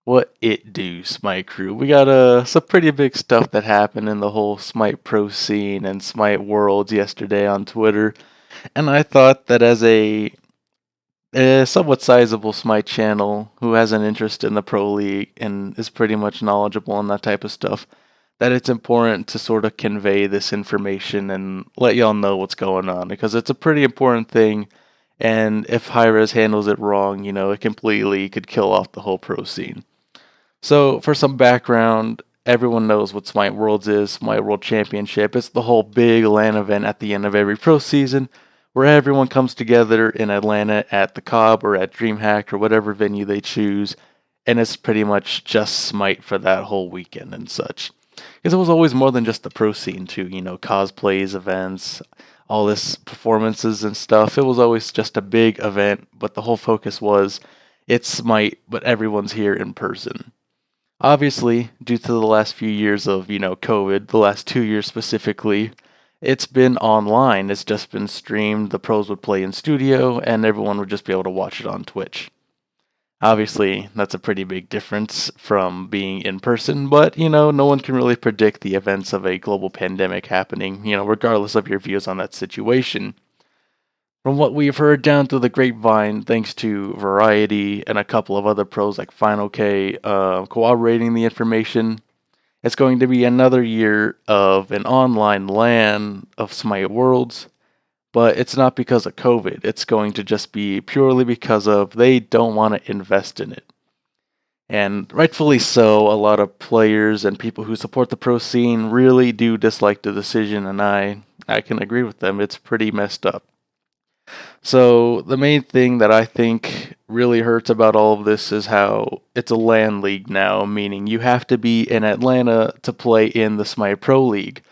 What it do, Smite crew? We got some pretty big stuff that happened in the whole Smite Pro scene and Smite Worlds yesterday on Twitter, and I thought that as a somewhat sizable Smite channel who has an interest in the Pro League and is pretty much knowledgeable on that type of stuff, that it's important to sort of convey this information and let y'all know what's going on because it's a pretty important thing. And if Hi-Rez handles it wrong, it completely could kill off the whole pro scene. So, for some background, everyone knows what Smite Worlds is. Smite World Championship. It's the whole big LAN event at the end of every pro season where everyone comes together in Atlanta at the Cobb or at DreamHack or whatever venue they choose, and it's pretty much just Smite for that whole weekend and such. Because it was always more than just the pro scene, too, cosplays, events, all this performances and stuff. It was always just a big event, but the whole focus was it's Smite, but everyone's here in person. Obviously, due to the last few years of, COVID, the last 2 years specifically, it's been online. It's just been streamed. The pros would play in studio, and everyone would just be able to watch it on Twitch. Obviously, that's a pretty big difference from being in person, but, no one can really predict the events of a global pandemic happening, regardless of your views on that situation. From what we've heard down through the grapevine, thanks to Variety and a couple of other pros like Final K corroborating the information, it's going to be another year of an online LAN of Smite Worlds, but it's not because of COVID. It's going to just be purely because of they don't want to invest in it. And rightfully so, a lot of players and people who support the pro scene really do dislike the decision, and I can agree with them. It's pretty messed up. So the main thing that I think really hurts about all of this is how it's a LAN league now, meaning you have to be in Atlanta to play in the Smite Pro League.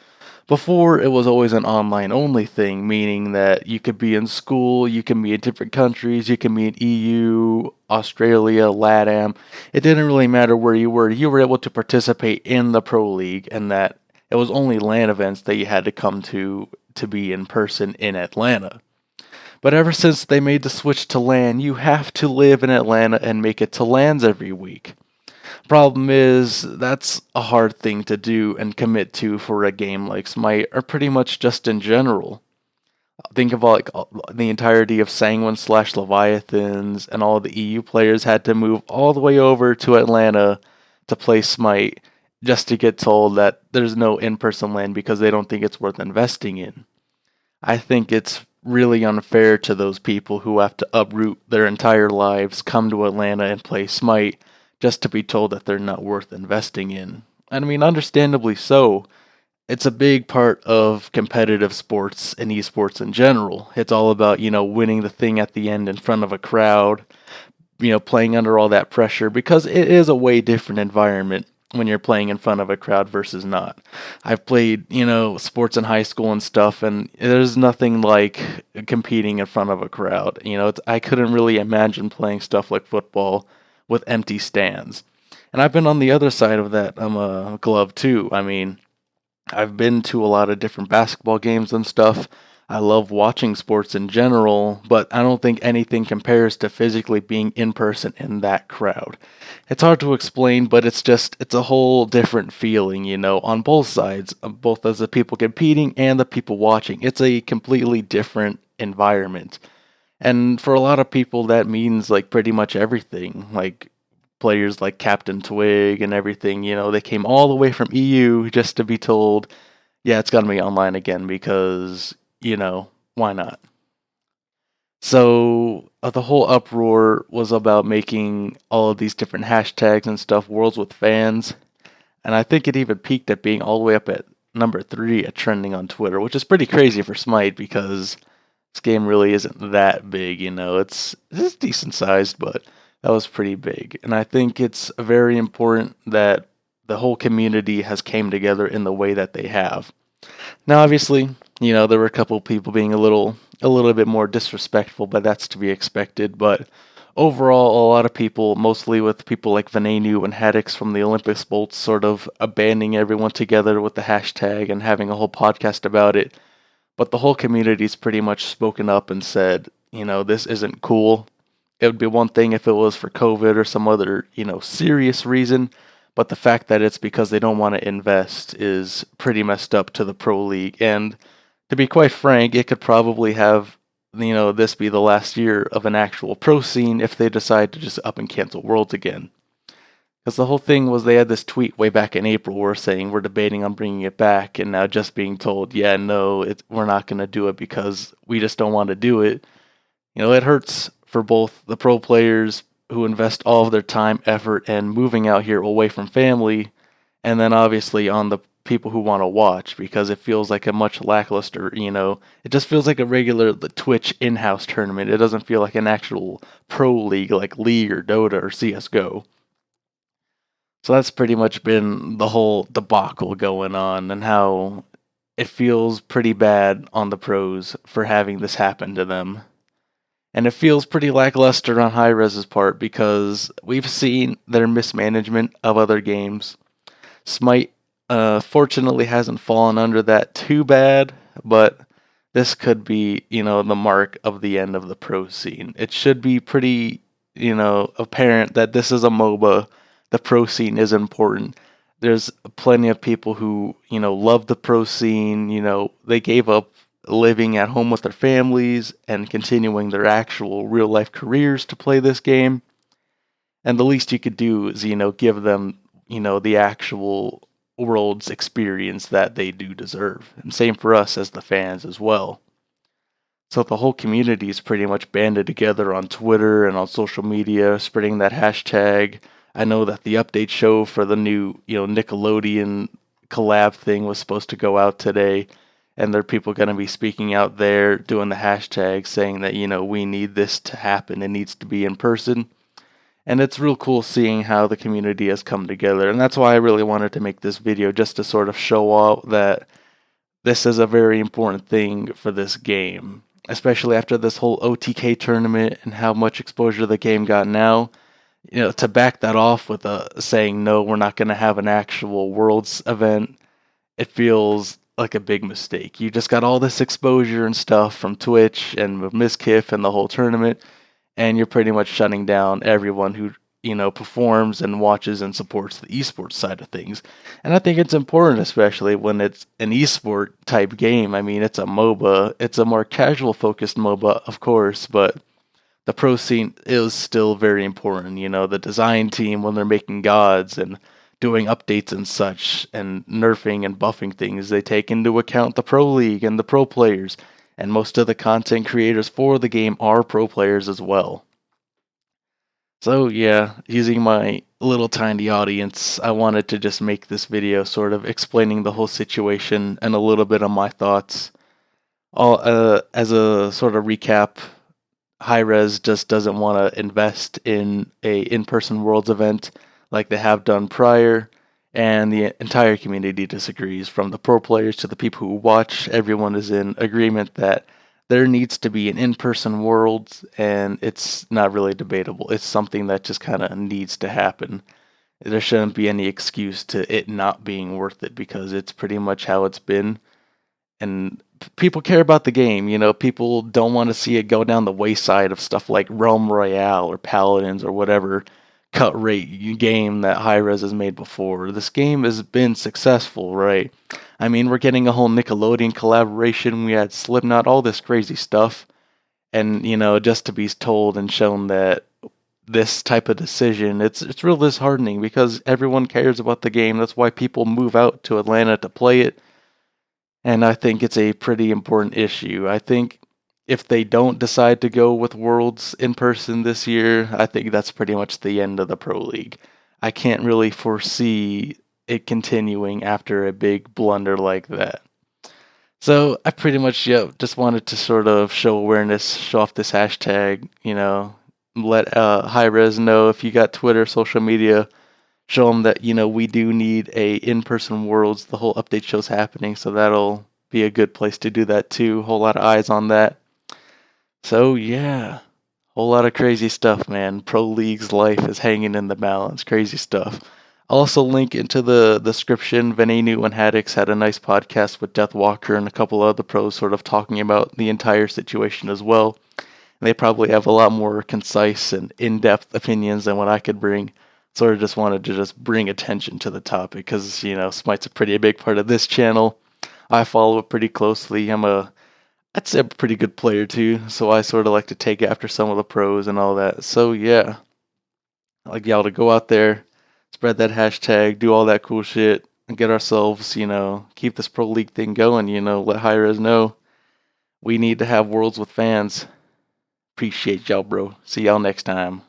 Before, it was always an online only thing, meaning that you could be in school, you can be in different countries, you can be in EU, Australia, LATAM. It didn't really matter where you were able to participate in the Pro League, and that it was only LAN events that you had to come to be in person in Atlanta. But ever since they made the switch to LAN, you have to live in Atlanta and make it to LANs every week. Problem is, that's a hard thing to do and commit to for a game like Smite, or pretty much just in general. Think of the entirety of Sanguine slash Leviathans, and all the EU players had to move all the way over to Atlanta to play Smite just to get told that there's no in person LAN because they don't think it's worth investing in. I think it's really unfair to those people who have to uproot their entire lives, come to Atlanta and play Smite just to be told that they're not worth investing in. And I mean, understandably so. It's a big part of competitive sports and esports in general. It's all about, winning the thing at the end in front of a crowd, playing under all that pressure because it is a way different environment when you're playing in front of a crowd versus not. I've played, sports in high school and stuff, and there's nothing like competing in front of a crowd. I couldn't really imagine playing stuff like football with empty stands. And I've been on the other side of that. I'm a glove too. I mean, I've been to a lot of different basketball games and stuff. I love watching sports in general, but I don't think anything compares to physically being in person in that crowd. It's hard to explain, but it's a whole different feeling, on both sides, both as the people competing and the people watching. It's a completely different environment. And for a lot of people, that means like pretty much everything. Like players like Captain Twig and everything, they came all the way from EU just to be told, yeah, it's going to be online again because, why not? So the whole uproar was about making all of these different hashtags and stuff worlds with fans. And I think it even peaked at being all the way up at number 3 at trending on Twitter, which is pretty crazy for Smite because this game really isn't that big, it's decent sized, but that was pretty big. And I think it's very important that the whole community has came together in the way that they have. Now obviously, there were a couple people being a little bit more disrespectful, but that's to be expected. But overall, a lot of people, mostly with people like Venenu and Haddix from the Olympus Bolts, sort of abandoning everyone together with the hashtag and having a whole podcast about it. But the whole community's pretty much spoken up and said, this isn't cool. it would be one thing if it was for COVID or some other, serious reason, but the fact that it's because they don't want to invest is pretty messed up to the pro league. And to be quite frank, it could probably have, this be the last year of an actual pro scene if they decide to just up and cancel Worlds again. Because the whole thing was they had this tweet way back in April where saying we're debating on bringing it back, and now just being told, yeah, no, we're not going to do it because we just don't want to do it. It hurts for both the pro players who invest all of their time, effort, and moving out here away from family, and then obviously on the people who want to watch because it feels like a much lackluster, it just feels like a regular Twitch in-house tournament. It doesn't feel like an actual pro league like League or Dota or CS:GO. So that's pretty much been the whole debacle going on and how it feels pretty bad on the pros for having this happen to them. And it feels pretty lackluster on Hi-Rez's part because we've seen their mismanagement of other games. Smite, fortunately, hasn't fallen under that too bad, but this could be, the mark of the end of the pro scene. It should be pretty, apparent that this is a MOBA. The pro scene is important. There's plenty of people who, love the pro scene. They gave up living at home with their families and continuing their actual real life careers to play this game. And the least you could do is, give them, the actual World's experience that they do deserve. And same for us as the fans as well. So the whole community is pretty much banded together on Twitter and on social media, spreading that hashtag. I know that the update show for the new, Nickelodeon collab thing was supposed to go out today, and there are people going to be speaking out there doing the hashtag saying that, we need this to happen. It needs to be in person. And it's real cool seeing how the community has come together. And that's why I really wanted to make this video, just to sort of show out that this is a very important thing for this game. Especially after this whole OTK tournament and how much exposure the game got now. To back that off with saying, no, we're not going to have an actual Worlds event, it feels like a big mistake. You just got all this exposure and stuff from Twitch and with Mizkif and the whole tournament, and you're pretty much shutting down everyone who, performs and watches and supports the esports side of things. And I think it's important, especially when it's an esport type game. I mean, it's a MOBA. It's a more casual focused MOBA, of course, but the pro scene is still very important. The design team, when they're making gods and doing updates and such, and nerfing and buffing things, they take into account the pro league and the pro players. And most of the content creators for the game are pro players as well. So yeah, using my little tiny audience, I wanted to just make this video sort of explaining the whole situation and a little bit of my thoughts. All as a sort of recap, Hi-Rez just doesn't want to invest in a in-person Worlds event like they have done prior, and the entire community disagrees. From the pro players to the people who watch, everyone is in agreement that there needs to be an in-person Worlds, and it's not really debatable. It's something that just kind of needs to happen. There shouldn't be any excuse to it not being worth it because it's pretty much how it's been. And people care about the game. People don't want to see it go down the wayside of stuff like Realm Royale or Paladins or whatever cut rate game that Hi-Rez has made before. This game has been successful, right? I mean, we're getting a whole Nickelodeon collaboration. We had Slipknot, all this crazy stuff. And, just to be told and shown that this type of decision, it's real disheartening because everyone cares about the game. That's why people move out to Atlanta to play it. And I think it's a pretty important issue. I think if they don't decide to go with Worlds in person this year, I think that's pretty much the end of the Pro League. I can't really foresee it continuing after a big blunder like that. So I pretty much just wanted to sort of show awareness, show off this hashtag, let Hi-Rez know if you got Twitter, social media, show them that, we do need a in-person Worlds. The whole update show's happening, so that'll be a good place to do that too. Whole lot of eyes on that. So yeah, whole lot of crazy stuff, man. Pro League's life is hanging in the balance. Crazy stuff. I'll also link into the description. Venenu and Haddix had a nice podcast with Death Walker and a couple other pros sort of talking about the entire situation as well. They probably have a lot more concise and in-depth opinions than what I could bring. Sort of just wanted to just bring attention to the topic because, Smite's a pretty big part of this channel. I follow it pretty closely. I'd say I'm a pretty good player too, so I sort of like to take after some of the pros and all that. So yeah, I'd like y'all to go out there, spread that hashtag, do all that cool shit, and get ourselves, keep this Pro League thing going, let Hi-Rez know we need to have worlds with fans. Appreciate y'all, bro. See y'all next time.